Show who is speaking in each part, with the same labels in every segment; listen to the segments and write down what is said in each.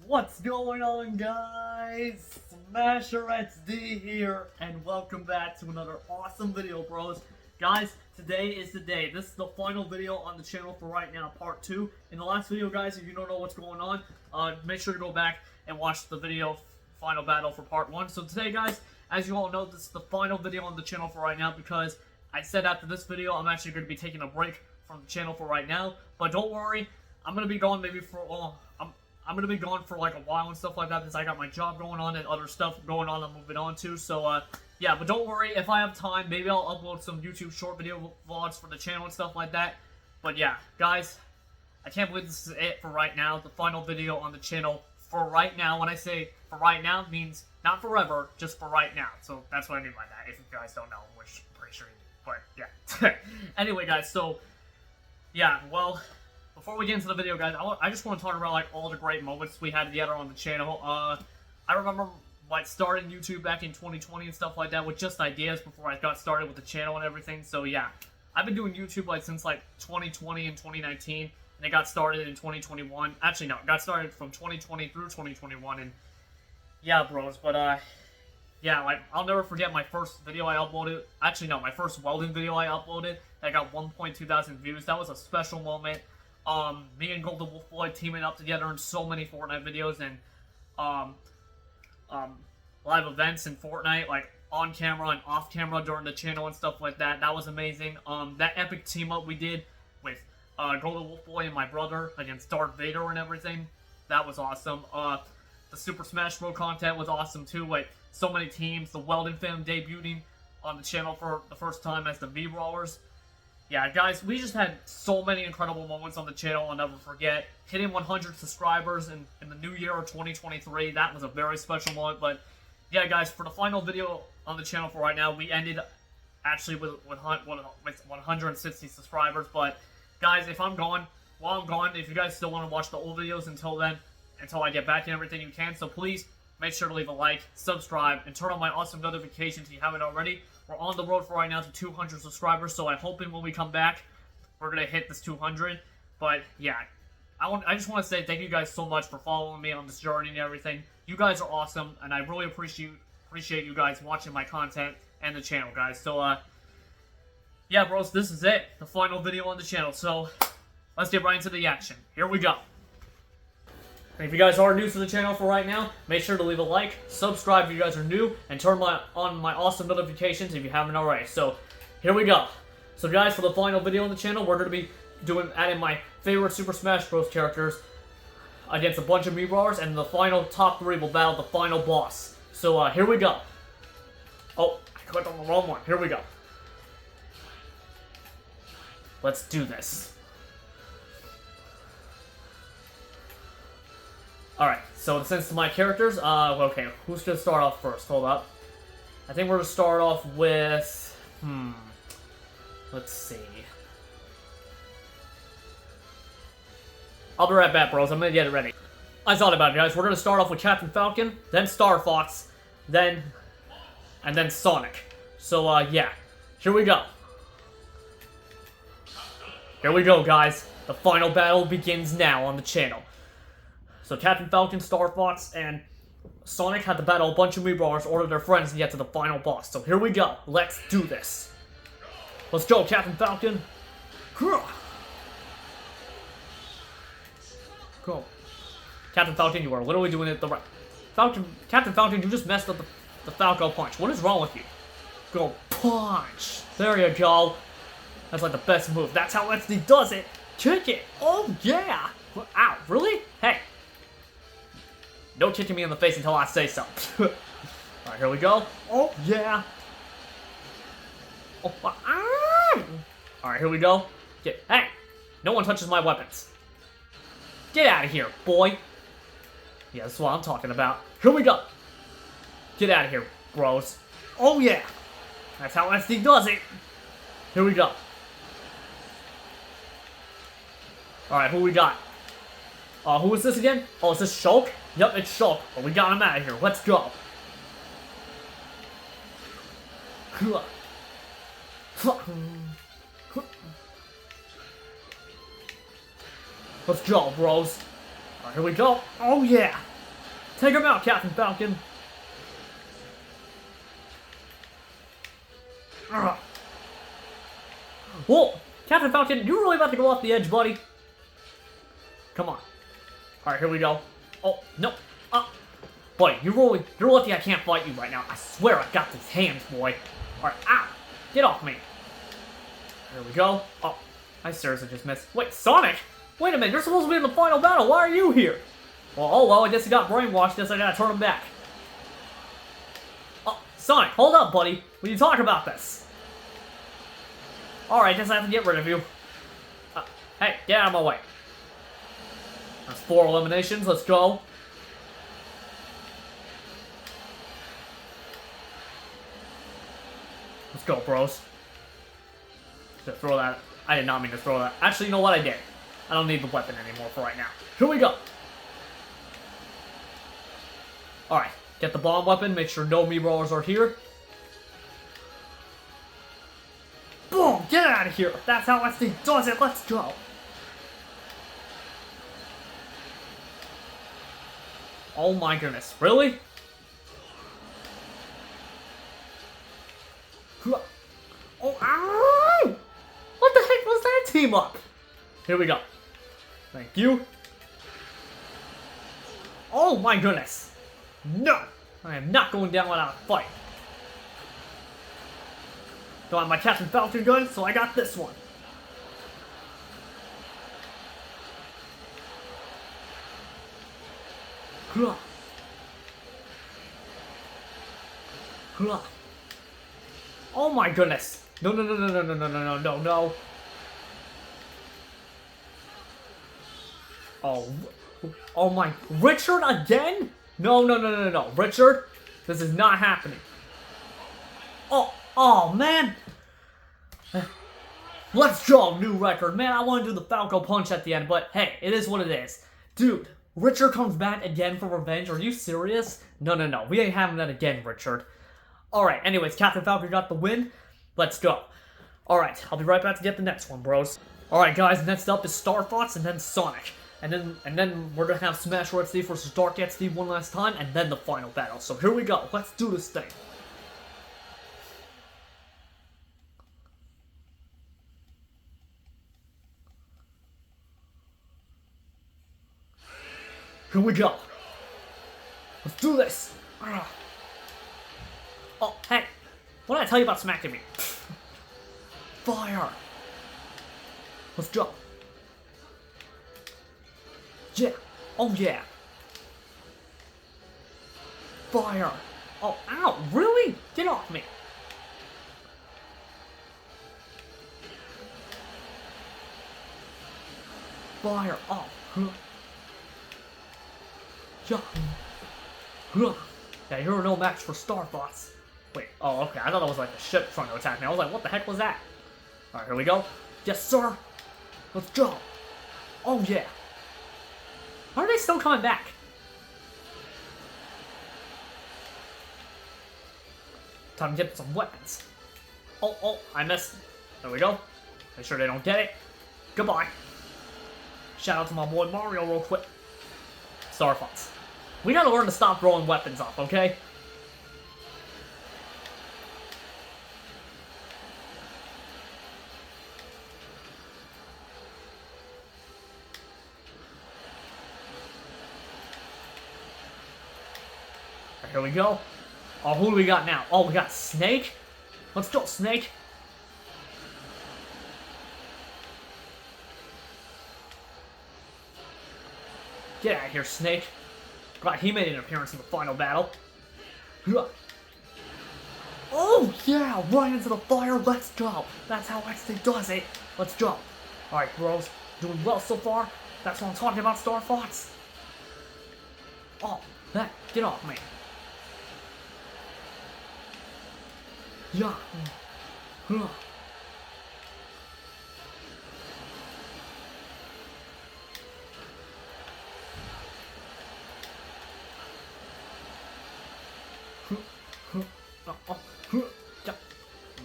Speaker 1: What's going on, guys? Smasher XD here, and welcome back to another awesome video, bros. Guys, today is the day. This is the final video on the channel for right now, part 2. In the last video, guys, if you don't know what's going on, make sure to go back and watch the video final battle for part 1. So today, guys, as you all know, this is the final video on the channel for right now because I said after this video, I'm actually going to be taking a break from the channel for right now. But don't worry, I'm going to be gone maybe for, I'm going to be gone for like a while and stuff like that because I got my job going on and other stuff going on I'm moving on to. So, yeah, but don't worry, if I have time, maybe I'll upload some YouTube short video vlogs for the channel and stuff like that. But yeah, guys, I can't believe this is it for right now. The final video on the channel for right now. When I say for right now, it means not forever, just for right now. So that's what I mean by that, if you guys don't know, which I'm pretty sure you do. But yeah. Anyway, guys, so, yeah, well, before we get into the video, guys, I just want to talk about, like, all the great moments we had together on the channel. I remember, like, starting YouTube back in 2020 and stuff like that with just ideas before I got started with the channel and everything. So, yeah, I've been doing YouTube, like, since, like, 2020 and 2019, and it got started in 2021. Actually, no, it got started from 2020 through 2021, and, yeah, bros, but, yeah, like, I'll never forget my first video I uploaded. Actually, no, my first welding video I uploaded that got 1.2 thousand views. That was a special moment. Me and Golden Wolf Boy teaming up together in so many Fortnite videos and, live events in Fortnite, like, on camera and off camera during the channel and stuff like that. That was amazing. That epic team up we did with, Golden Wolf Boy and my brother against Darth Vader and everything. That was awesome. The Super Smash Bros. Content was awesome too, like, so many teams. The Welding fam debuting on the channel for the first time as the V-Brawlers. Yeah, guys, we just had so many incredible moments on the channel I'll never forget. Hitting 100 subscribers in the new year of 2023, that was a very special moment. But, yeah, guys, for the final video on the channel for right now, we ended actually with 160 subscribers. But, guys, if I'm gone, while I'm gone, if you guys still want to watch the old videos until then, until I get back and everything, you can. So, please, make sure to leave a like, subscribe, and turn on my awesome notifications if you haven't already. We're on the road for right now to 200 subscribers, so I'm hoping when we come back, we're going to hit this 200. But, yeah, I just want to say thank you guys so much for following me on this journey and everything. You guys are awesome, and I really appreciate you guys watching my content and the channel, guys. So, yeah, bros, this is it. The final video on the channel. So, let's get right into the action. Here we go. And if you guys are new to the channel for right now, make sure to leave a like, subscribe if you guys are new, and turn on my awesome notifications if you haven't already. So, here we go. So guys, for the final video on the channel, we're going to be adding my favorite Super Smash Bros. Characters against a bunch of V-Brawlers, and the final top 3 will battle the final boss. So, here we go. Oh, I clicked on the wrong one. Here we go. Let's do this. Alright, so since my characters, okay, who's gonna start off first? Hold up. I think we're gonna start off with, let's see. I'll be right back, bros. I'm gonna get it ready. I thought about it, guys. We're gonna start off with Captain Falcon, then Star Fox, and then Sonic. So, yeah. Here we go. Here we go, guys. The final battle begins now on the channel. So Captain Falcon, Star Fox, and Sonic had to battle a bunch of V-Brawlers, order their friends to get to the final boss. So here we go. Let's do this. Let's go, Captain Falcon. Go. Captain Falcon, you are literally doing it the right... Captain Falcon, you just messed up the Falco punch. What is wrong with you? Go punch. There you go. That's like the best move. That's how XD does it. Kick it. Oh, yeah. Ow, really? Hey. No kicking me in the face until I say so. Alright, here we go. Oh, yeah. Oh, Alright, here we go. Hey! No one touches my weapons. Get out of here, boy. Yeah, that's what I'm talking about. Here we go. Get out of here, bros. Oh, yeah. That's how XD does it. Here we go. Alright, who we got? Who is this again? Oh, is this Shulk? Yep, it's Shulk. But we got him out of here. Let's go. Let's go, bros. Here we go. Oh, yeah. Take him out, Captain Falcon. Ugh. Whoa, Captain Falcon, you really about to go off the edge, buddy? Come on. Alright, here we go. Oh, no. Buddy, you're lucky I can't fight you right now. I swear I got these hands, boy. Alright, ow. Get off me. There we go. Oh, I seriously just missed. Wait, Sonic? Wait a minute, you're supposed to be in the final battle. Why are you here? Well, oh well, I guess he got brainwashed. Guess I gotta turn him back. Oh, Sonic, hold up, buddy. Will you talk about this? Alright, guess I have to get rid of you. Hey, get out of my way. That's 4 eliminations. Let's go. Let's go, bros. Just throw that. I did not mean to throw that. Actually, you know what? I did. I don't need the weapon anymore for right now. Here we go. Alright. Get the bomb weapon. Make sure no Mii Brawlers are here. Boom! Get out of here! That's how XD does it. Let's go. Oh my goodness. Really? Oh, ow! What the heck was that team up? Here we go. Thank you. Oh my goodness. No! I am not going down without a fight. Don't have my Captain Falcon gun, so I got this one. Oh my goodness. No, no, no, no, no, no, no, no, no, no, no. Oh my, Richard again? No, no, no, no, no, Richard, this is not happening. Oh, man. Let's go, new record. Man, I want to do the Falco Punch at the end, but hey, it is what it is. Dude, Richard comes back again for revenge. Are you serious? No, no, no, we ain't having that again, Richard. Alright, anyways, Captain Falcon got the win. Let's go. Alright, I'll be right back to get the next one, bros. Alright, guys, next up is Star Fox and then Sonic. And then we're gonna have Smash XD versus Dark XD one last time, and then the final battle. So here we go. Let's do this thing. Here we go. Let's do this. Oh, hey. What did I tell you about smacking me? Fire. Let's go. Yeah. Oh, yeah. Fire. Oh, ow. Really? Get off me. Fire. Oh. Yeah, you're no match for Star Fox. Wait, oh, okay. I thought it was like a ship trying to attack me. I was like, what the heck was that? Alright, here we go. Yes, sir. Let's go. Oh, yeah. Why are they still coming back? Time to get some weapons. Oh, I missed. There we go. Make sure they don't get it. Goodbye. Shout out to my boy Mario real quick. Star Fox. We gotta learn to stop throwing weapons up, okay? Here we go. Oh, who do we got now? Oh, we got Snake? Let's go, Snake. Get out of here, Snake. God, he made an appearance in the final battle. Oh, yeah, right into the fire. Let's go. That's how XD does it. Let's go. Alright, bros. Doing well so far. That's what I'm talking about, Star Fox. Oh, that. Get off me. Yeah. Let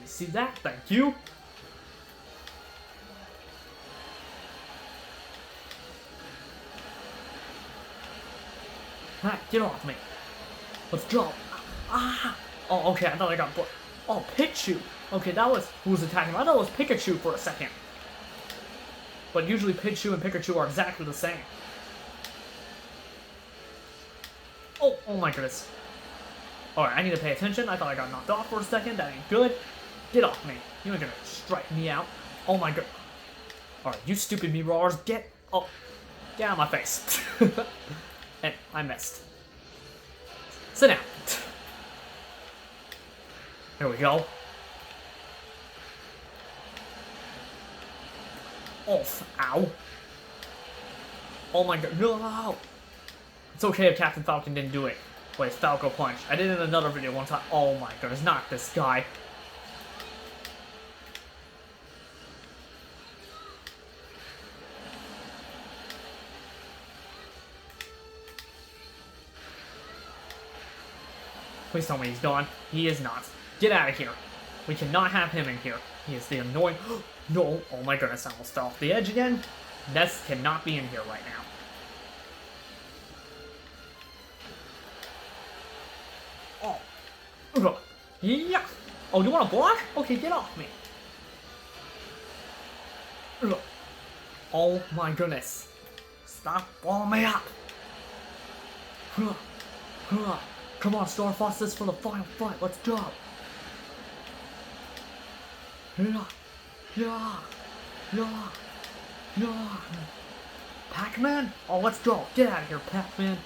Speaker 1: me see that. Thank you. Ah, get off me. Let's go. Ah. Oh, okay, I thought I got... Oh, Pikachu. Okay, that was... Who was attacking? I thought it was Pikachu for a second. But usually Pikachu and Pikachu are exactly the same. Oh my goodness. Alright, I need to pay attention. I thought I got knocked off for a second. That ain't good. Get off me. You ain't gonna strike me out. Oh my god. Alright, you stupid mirrors. Get out of my face. And I missed. Sit down. Here we go. Off. Ow. Oh my god. No. It's okay if Captain Falcon didn't do it. Wait, Falco Punch. I did it in another video one time. Oh my goodness, not this guy. Please tell me he's gone. He is not. Get out of here. We cannot have him in here. He is the annoying... No. Oh my goodness, I almost fell off the edge again. Ness cannot be in here right now. Oh. Yeah. Oh, you want to block? Okay, get off me. Oh my goodness. Stop blowing me up. Come on, Star Fox, this is for the final fight. Let's go. Yeah. Pac-Man? Oh, let's go. Get out of here, Pac-Man.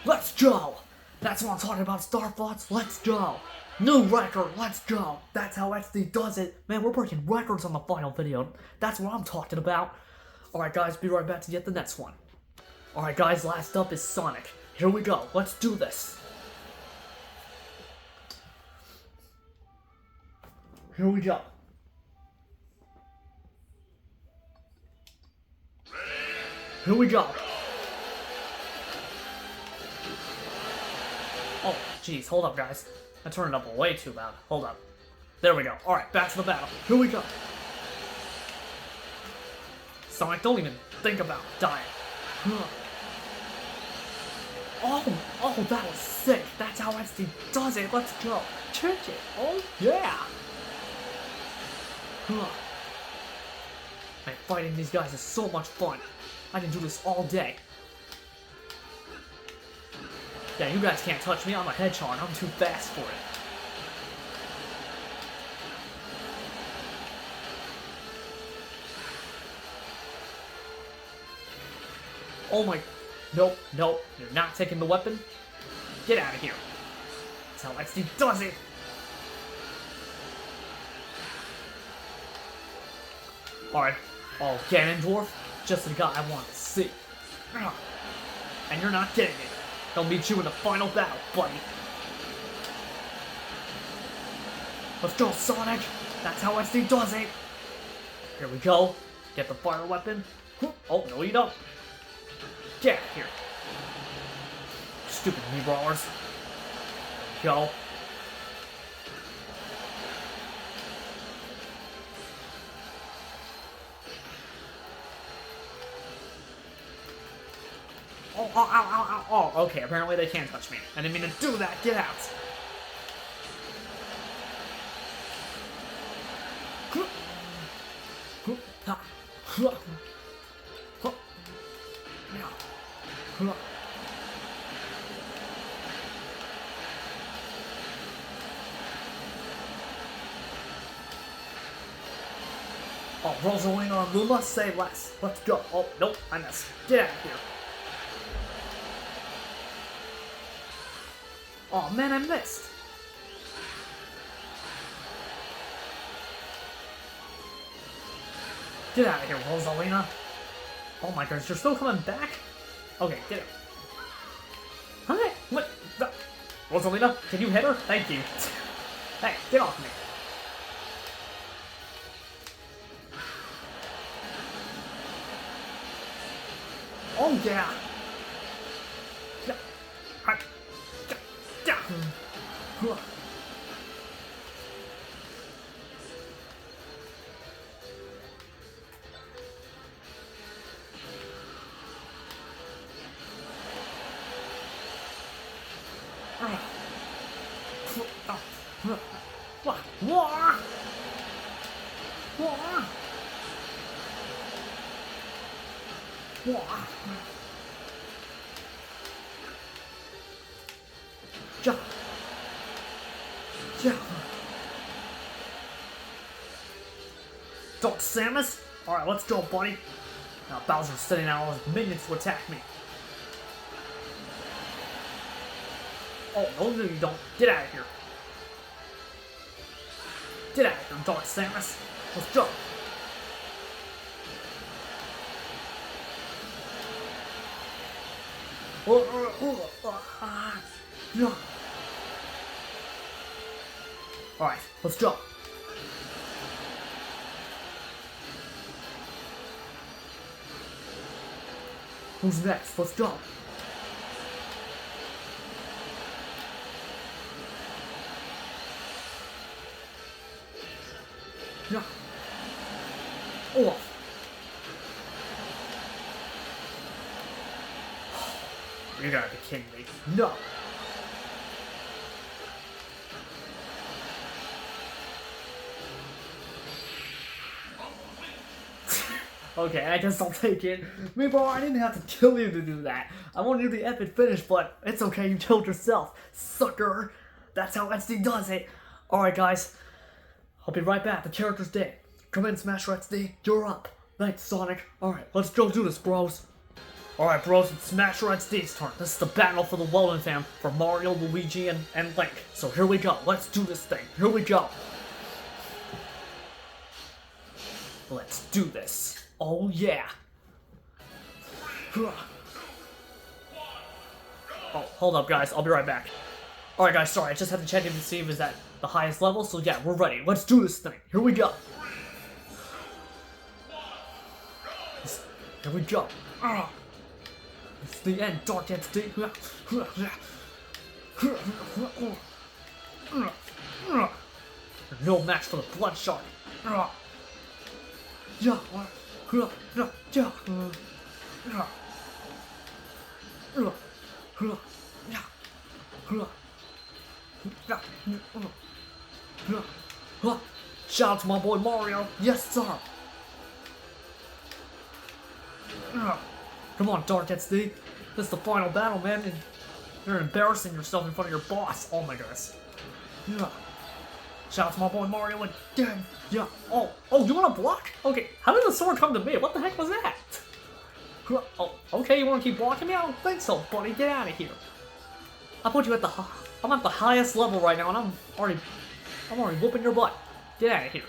Speaker 1: Let's go. That's what I'm talking about, Star Fox. Let's go. New record, let's go. That's how XD does it. Man, we're breaking records on the final video. That's what I'm talking about. Alright guys, be right back to get the next one. Alright guys, last up is Sonic. Here we go, let's do this. Here we go. Here we go. Oh, jeez, hold up guys. I turned it up way too loud. Hold up. There we go. Alright, back to the battle. Here we go. Sonic, don't even think about dying. Oh, that was sick. That's how XD does it. Let's go. Check it. Oh, yeah. Man, fighting these guys is so much fun. I can do this all day. Yeah, you guys can't touch me. I'm a hedgehog. I'm too fast for it. Oh my... Nope. You're not taking the weapon. Get out of here. That's how XD does it. Alright. Oh, Ganondorf. Just the guy I want to see. And you're not getting it. I'll meet you in the final battle, buddy. Let's go, Sonic! That's how XD does it! Here we go. Get the fire weapon. Oh, no you don't. Get out of here. Stupid knee brawlers. Go. Oh, okay, apparently they can't touch me. I didn't mean to do that, get out! Oh, Rosalina and Luma, say less. Let's go. Oh, nope, I missed. Get out of here. Oh man, I missed! Get out of here, Rosalina! Oh my gosh, you're still coming back? Okay, get it. Hi! What? Rosalina, can you hit her? Thank you. Hey, get off me! Oh yeah! Dark Samus? Alright, let's go, buddy. Now Bowser's sending out all his minions to attack me. Oh, no, you don't. Get out of here. Get out of here, Dark Samus. Let's go. Alright, let's go. Who's next? Let's go. Yeah. Oh. You gotta be kidding me. No. Okay, I guess I'll take it. Meanwhile, I didn't have to kill you to do that. I wanted you the epic finish, but it's okay, you killed yourself. Sucker! That's how XD does it. Alright, guys. I'll be right back. The character's dead. Come in, Smasher XD. You're up. Thanks, Sonic. Alright, let's go do this, bros. Alright, bros, it's Smasher XD's turn. This is the battle for the Welding fam for Mario, Luigi, and Link. So here we go. Let's do this thing. Here we go. Let's do this. Oh, yeah. Oh, hold up, guys. I'll be right back. Alright, guys, sorry. I just had to check in to see if it's at the highest level. So, yeah, we're ready. Let's do this thing. Here we go. Here we go. It's the end, Dark XD. No match for the Bloodshot. Shout out to my boy Mario. Yes, sir. Come on, Dark XD. This is the final battle, man. And you're embarrassing yourself in front of your boss. Oh my goodness. Shout out to my boy Mario again. Yeah. Oh, you want to block? Okay. How did the sword come to me? What the heck was that? Oh, okay. You want to keep blocking me? I don't think so, buddy. Get out of here. I put you at I'm at the highest level right now, and I'm already whooping your butt. Get out of here.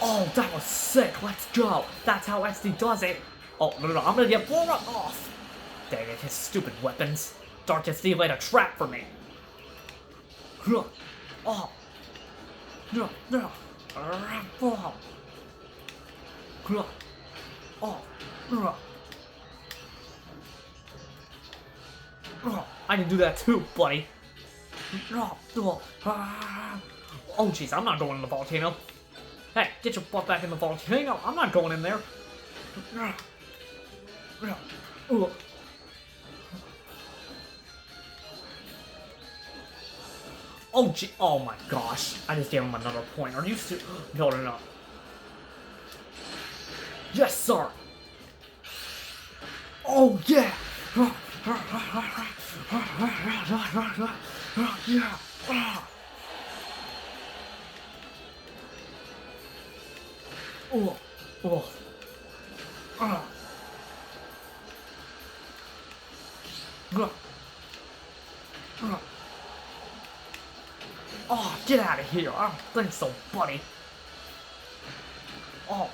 Speaker 1: Oh, that was sick. Let's go. That's how XD does it. Oh, no. I'm gonna get blown off. Dang it, his stupid weapons. Dark XD laid a trap for me. Oh. No. I can do that too, buddy. Oh, jeez, I'm not going in the volcano. Hey, get your butt back in the volcano. I'm not going in there. Oh, gee. Oh my gosh. I just gave him another point. Are you serious? No. Yes, sir. Oh, yeah. Yeah. Oh, get out of here. I don't think so, buddy. Oh.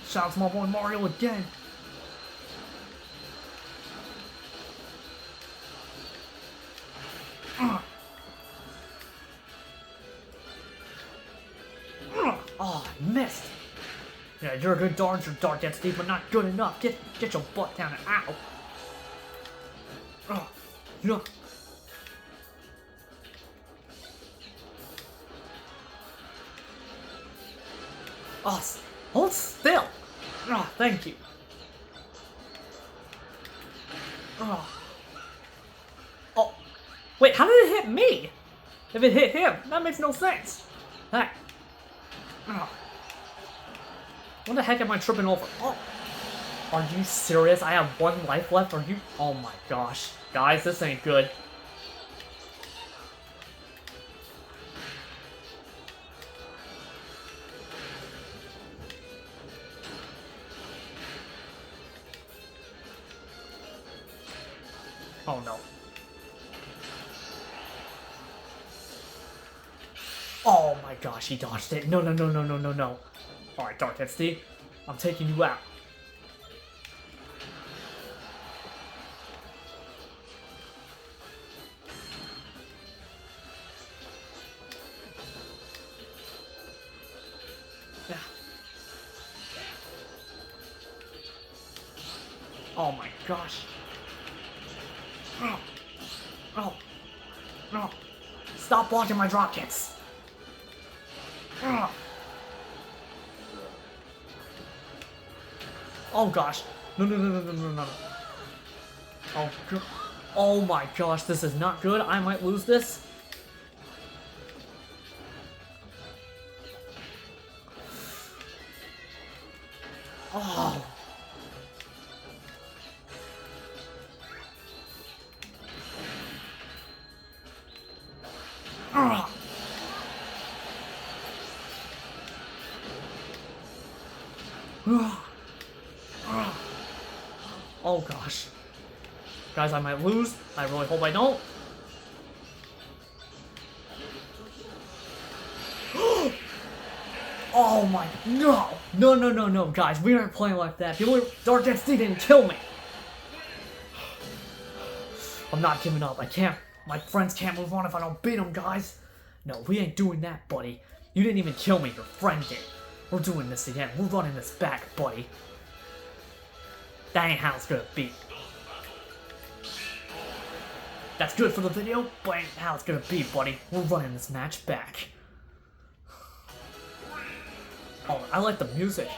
Speaker 1: Shout out to my boy Mario again. Oh, I missed. Yeah, you're a good dodger, Dark XD, but not good enough. Get your butt down and ow. No. Oh, hold still. Oh, thank you. Oh, wait, how did it hit me? If it hit him, that makes no sense. Hey. Ugh. What the heck am I tripping over? Oh. Are you serious? I have 1 life left? Are you? Oh my gosh. Guys, this ain't good. Oh no. Oh my gosh, he dodged it. No, no, no, no, no, no, no. Alright, Dark XD, I'm taking you out. Yeah. Oh my gosh. Oh. Oh. No. Stop blocking my drop kicks. Oh gosh. No, no, no, no, no, no, no. Oh, oh my gosh, this is not good. I might lose this. Oh. Oh gosh. Guys, I might lose. I really hope I don't. Oh my, no! No, no, no, no, guys, we aren't playing like that. The only Dark XD didn't kill me. I'm not giving up. I can't. My friends can't move on if I don't beat them, guys. No, we ain't doing that, buddy. You didn't even kill me. Your friend did. We're doing this again. We're running this back, buddy. That ain't how it's gonna be. That's good for the video, but ain't how it's gonna be, buddy. We're running this match back. Oh, I like the music.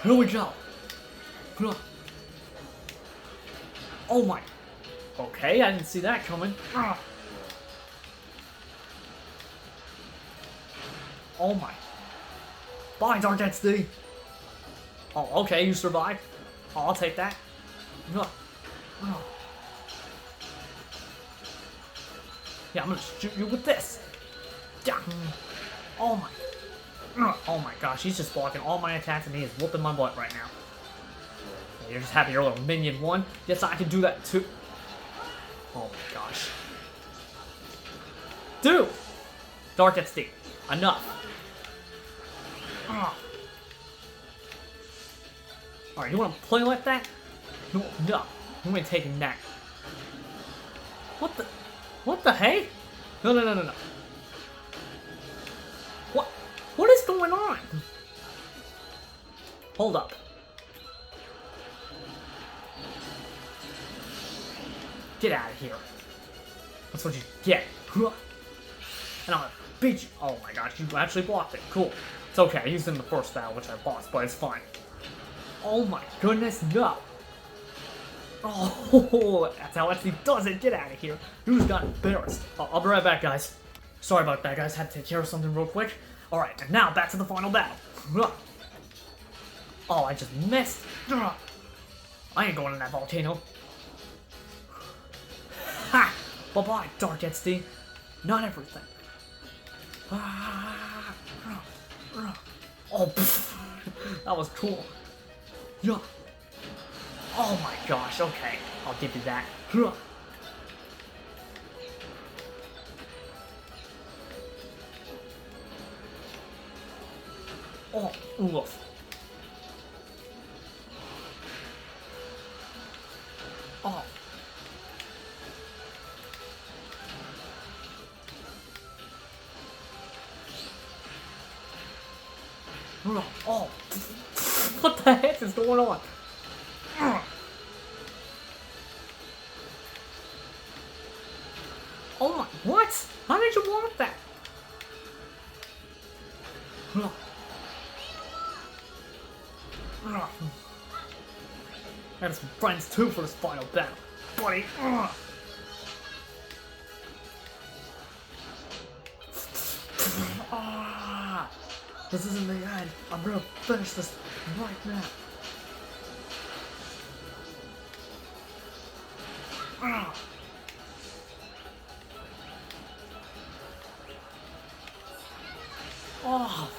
Speaker 1: Here we go. Oh my. Okay, I didn't see that coming. Oh my. Bye, Dark XD. Oh, okay, you survived. Oh, I'll take that. Yeah, I'm gonna shoot you with this. Oh my. Oh my gosh, he's just blocking all my attacks and he is whooping my butt right now. Yeah, you're just happy your little minion won? Yes, I can do that too. Oh my gosh. Dude! Dark XD. Enough. Alright, you wanna play like that? No, you ain't taking that. What the hey? No, no, no, no, no. What is going on? Hold up. Get out of here. That's what you get. And I'm gonna beat you. Oh my gosh, you actually blocked it. Cool. It's okay, I used it in the first battle, which I lost, but it's fine. Oh my goodness, no. Oh, that's how XD does it. Get out of here. You just got embarrassed. I'll be right back, guys. Sorry about that, guys. Had to take care of something real quick. Alright, and now back to the final battle. Oh, I just missed. I ain't going in that volcano. Ha! Bye-bye, Dark XD. Not everything. Oh, pff. That was cool. Oh my gosh, okay. I'll give you that. Oh, oof. Oh. Oh. What the heck is going on? Oh my, what? How did you want that? I got some friends too for this final battle, buddy. This isn't the end. I'm gonna finish this right now. Ah. Oh,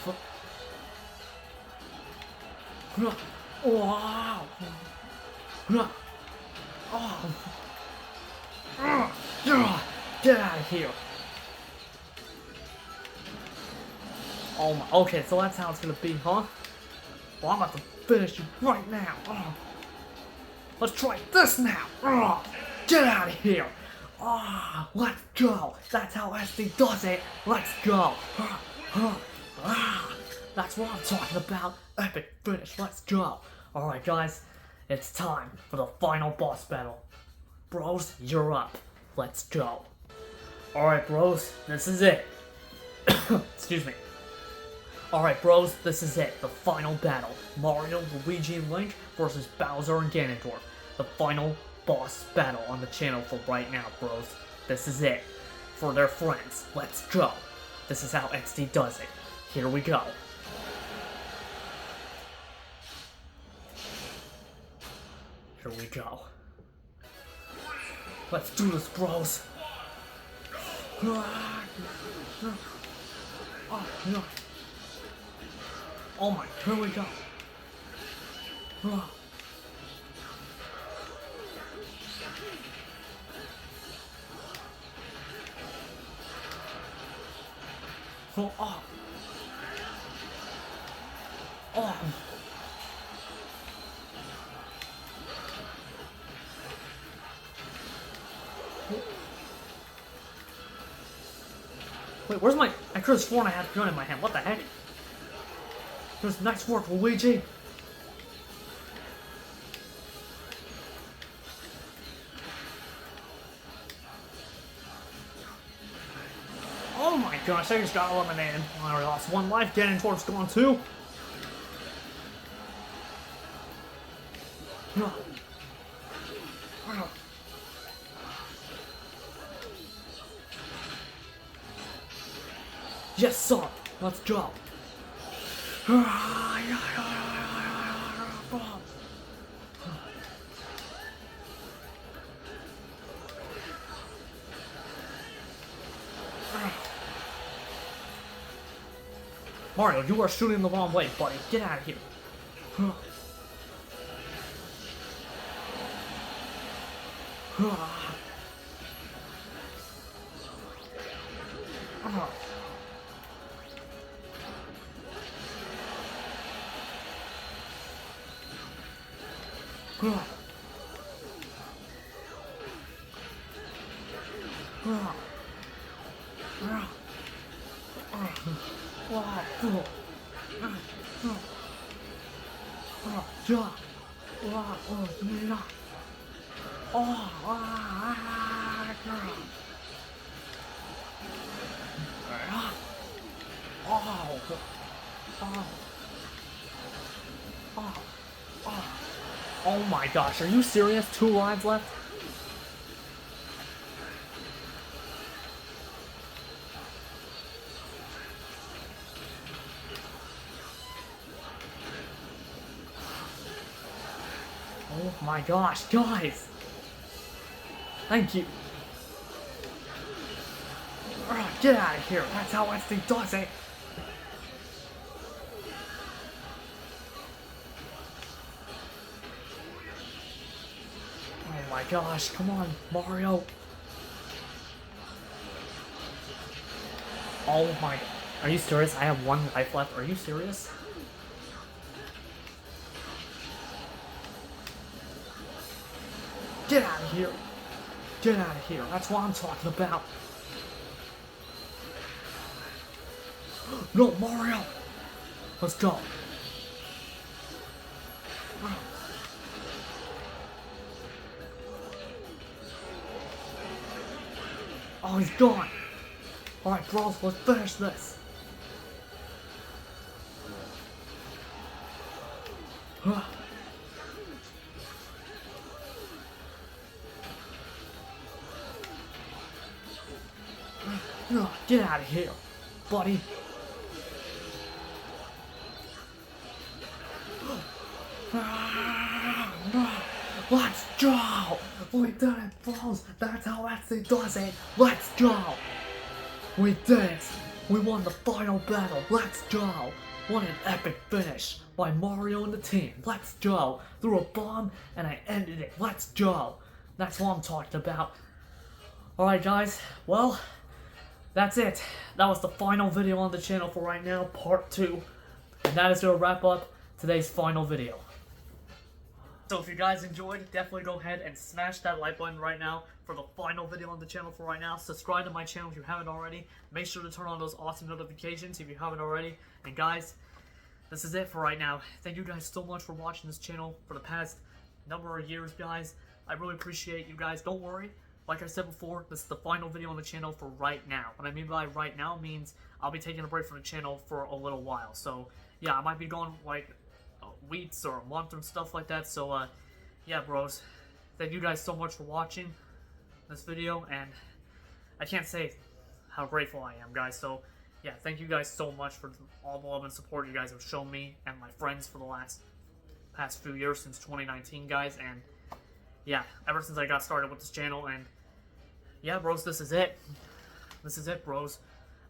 Speaker 1: wow. Oh. Get out of here. Oh my, okay, so that's how it's gonna be, huh? Well, I'm about to finish you right now. Oh. Let's try this now. Oh. Get out of here. Ah, let's go. That's how SD does it. Let's go. That's what I'm talking about. Epic finish. Let's go. Alright, guys. It's time for the final boss battle. Bros, you're up. Let's go. Alright, bros. This is it. Excuse me. Alright, bros. This is it. The final battle. Mario, Luigi, and Link versus Bowser and Ganondorf. The final boss battle on the channel for right now, bros. This is it. For their friends. Let's go. This is how XD does it. Here we go. Here we go. Let's do this, bros. Oh my, here we go. Oh, oh. Oh. Wait, where's my... I could have sworn I had a gun in my hand. What the heck? There's nice work, Luigi. Oh my gosh, I just got eliminated. I already lost one life. Ganondorf's gone too. Yes, sir. Let's go. Mario, you are shooting the wrong way, buddy. Get out of here. Oh my gosh, are you serious? 2 lives left? Oh my gosh, guys! Thank you! Get out of here! That's how XD does it! Oh my gosh, come on, Mario! Oh my... Are you serious? I have 1 life left. Are you serious? Get out of here! Get out of here! That's what I'm talking about! No, Mario! Let's go! Oh, he's gone! Alright, bros, let's finish this! Get out of here, buddy! Let's go! We did it, bros! That's how XD does it! Let's go! We did it! We won the final battle! Let's go! What an epic finish by Mario and the team! Let's go! Threw a bomb and I ended it! Let's go! That's what I'm talking about. Alright guys, well, that's it. That was the final video on the channel for right now, part 2. And that is going to wrap up today's final video. So if you guys enjoyed, definitely go ahead and smash that like button right now for the final video on the channel for right now. Subscribe to my channel if you haven't already. Make sure to turn on those awesome notifications if you haven't already. And guys, this is it for right now. Thank you guys so much for watching this channel for the past number of years, guys. I really appreciate you guys. Don't worry. Like I said before, this is the final video on the channel for right now. What I mean by right now means I'll be taking a break from the channel for a little while. So, yeah, I might be gone, like, weeks or a month and stuff like that. So yeah, bros, thank you guys so much for watching this video, and I can't say how grateful I am, guys. So yeah, thank you guys so much for all the love and support you guys have shown me and my friends for the past few years since 2019, guys. And yeah, ever since I got started with this channel. And yeah, bros, this is it. This is it, bros.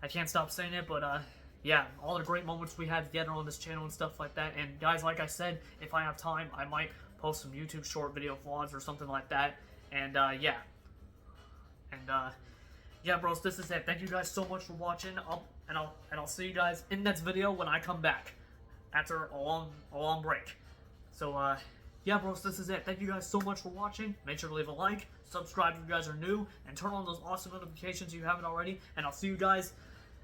Speaker 1: I can't stop saying it, but yeah, all the great moments we had together on this channel and stuff like that. And guys, like I said, if I have time, I might post some YouTube short video vlogs or something like that. And yeah. And yeah, bros, this is it. Thank you guys so much for watching. I'll see you guys in the next video when I come back after a long break. So yeah, bros, this is it. Thank you guys so much for watching. Make sure to leave a like, subscribe if you guys are new, and turn on those awesome notifications if you haven't already. And I'll see you guys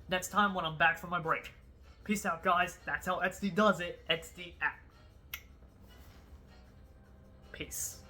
Speaker 1: next time when I'm back from my break. Peace out, guys. That's how XD does it. XD out. Peace.